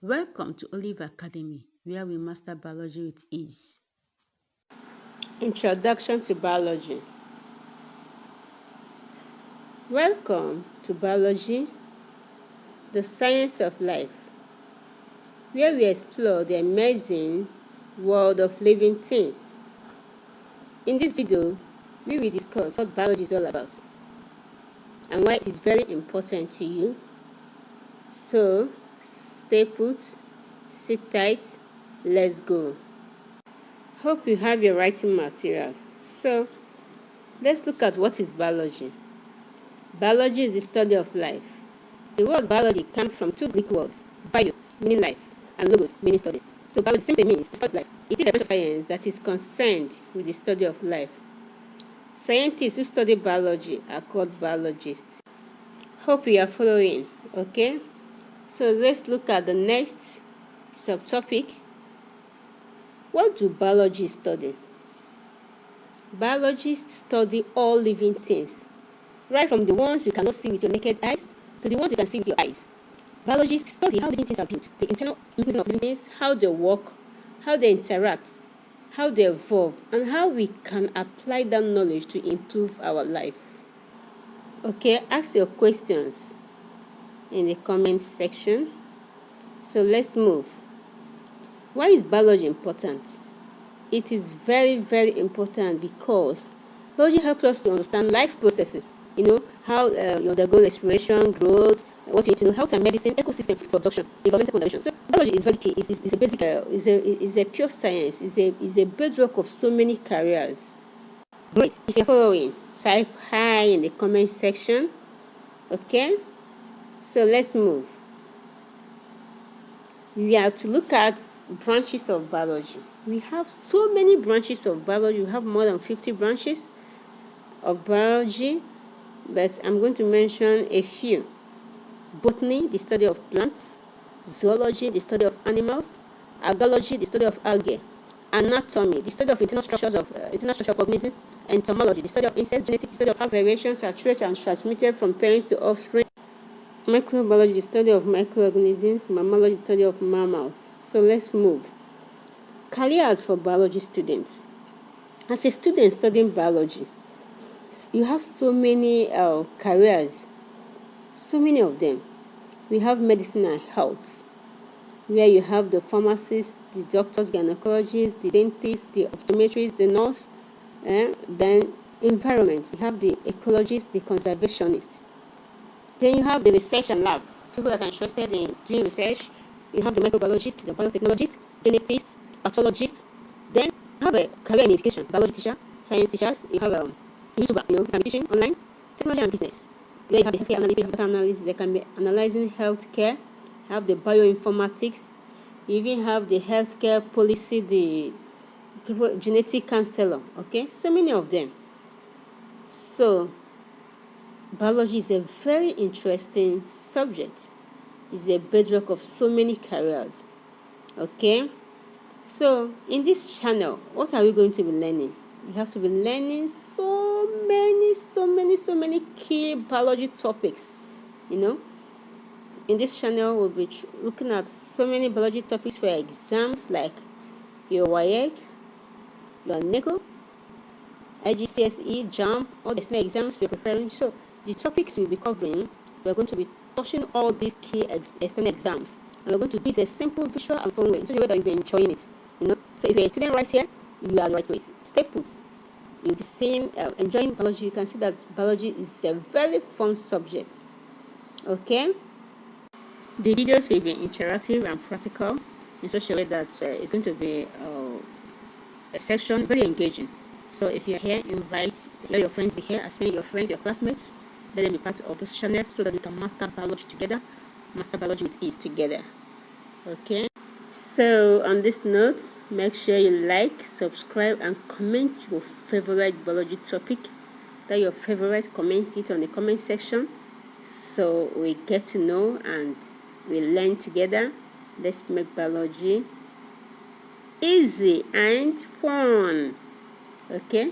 Welcome to Olive Academy, where we master biology with ease. Introduction to Biology. Welcome to Biology, the science of life, where we explore the amazing world of living things. In this video, we will discuss what biology is all about and why it is very important to you. So, stay put, sit tight, let's go. Hope you have your writing materials. So, let's look at what is biology. Biology is the study of life. The word biology comes from two Greek words, bios, meaning life, and logos, meaning study. So biology simply means the study of life. It is a branch of science that is concerned with the study of life. Scientists who study biology are called biologists. Hope you are following, okay? So let's look at the next subtopic. What do biologists study? Biologists study all living things, right from the ones you cannot see with your naked eyes to the ones you can see with your eyes. Biologists study how living things are built, the internal mechanism of living things, how they work, how they interact, how they evolve, and how we can apply that knowledge to improve our life. Okay, ask your questions in the comment section. So let's move. Why is biology important? It is very, very important because biology helps us to understand life processes. How you undergo respiration, growth, what you need to know, health and medicine, ecosystem, food production, environmental conservation. So biology is very key. It's a basic, is a pure science. Is a bedrock of so many careers. Great. If you're following, type hi in the comment section. Okay. So let's move. We are to look at branches of biology. We have so many branches of biology. We have more than 50 branches of biology, but I'm going to mention a few. Botany, the study of plants. Zoology, the study of animals. Algology, the study of algae. Anatomy, the study of internal structure of organisms. Entomology, the study of insects. Genetics, the study of how variations are traced and transmitted from parents to offspring. Microbiology, the study of microorganisms. Mammalogy, the study of mammals. So let's move. Careers for biology students. As a student studying biology, you have so many careers, so many of them. We have medicine and health, where you have the pharmacists, the doctors, gynecologists, the dentists, the optometrists, the nurse. Then environment, you have the ecologists, the conservationists. Then you have the research and lab, people that are interested in doing research. You have the microbiologists, the biotechnologists, genetics, pathologists. Then you have a career in education, biology teacher, science teachers. You have YouTuber, you can be teaching online, technology and business. Where you have the healthcare analytics, data analysis, they can be analyzing healthcare. You have the bioinformatics. You even have the healthcare policy, the genetic counselor. Okay, so many of them. So biology is a very interesting subject. It's a bedrock of so many careers. Okay, so in this channel, what are we going to be learning? We have to be learning so many key biology topics. In this channel, we'll be looking at so many biology topics for exams like your WAEC, your NECO, IGCSE, JAMB, all the same exams you're preparing. So the topics we'll be covering, we're going to be touching all these key external exams, and we're going to do it a simple, visual, and fun way, so the way that you'll be enjoying it. So if you're a student right here, you are the right place. Stay put. You'll be seeing, enjoying biology. You can see that biology is a very fun subject. Okay. The videos will be interactive and practical in such a way that it's going to be a section very engaging. So if you're here, invite let your friends be here, as many your friends, your classmates, let them be part of this channel so that we can master biology together, master biology with ease together. Okay. So on this note, make sure you like, subscribe, and comment your favorite biology topic. That your favorite, comment it on the comment section so we get to know and we learn together. Let's make biology easy and fun. Okay.